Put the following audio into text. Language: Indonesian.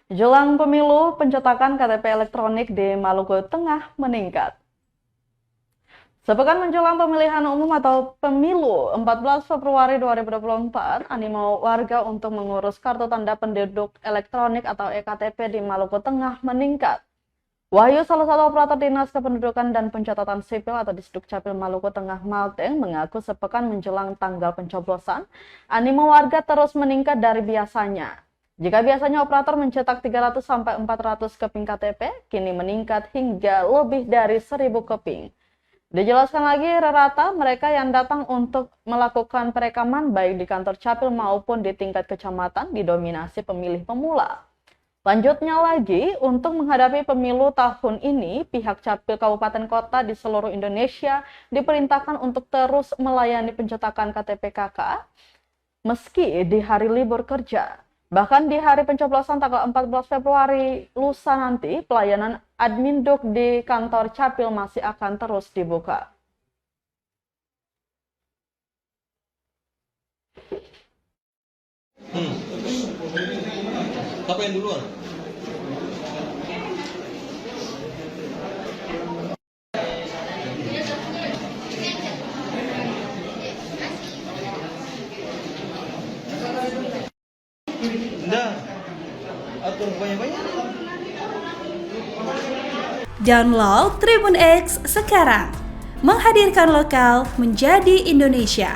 Jelang pemilu, pencetakan KTP elektronik di Maluku Tengah meningkat. Sepekan menjelang pemilihan umum atau pemilu 14 Februari 2024, animo warga untuk mengurus kartu tanda penduduk elektronik atau eKTP di Maluku Tengah meningkat. Wahyu, salah satu operator Dinas Kependudukan dan Pencatatan Sipil atau Disdukcapil Maluku Tengah Malteng, mengaku sepekan menjelang tanggal pencoblosan, animo warga terus meningkat dari biasanya. Jika biasanya operator mencetak 300 sampai 400 keping KTP, kini meningkat hingga lebih dari 1.000 keping. Dijelaskan lagi, rata mereka yang datang untuk melakukan perekaman baik di kantor capil maupun di tingkat kecamatan didominasi pemilih pemula. Lanjutnya lagi, untuk menghadapi pemilu tahun ini, pihak capil kabupaten kota di seluruh Indonesia diperintahkan untuk terus melayani pencetakan KTP KK meski di hari libur kerja. Bahkan di hari pencoblosan tanggal 14 Februari lusa nanti, pelayanan adminduk di kantor capil masih akan terus dibuka. Siapa yang duluan? Enggak. Atur banyak-banyak. Download Tribun X sekarang. Menghadirkan lokal menjadi Indonesia.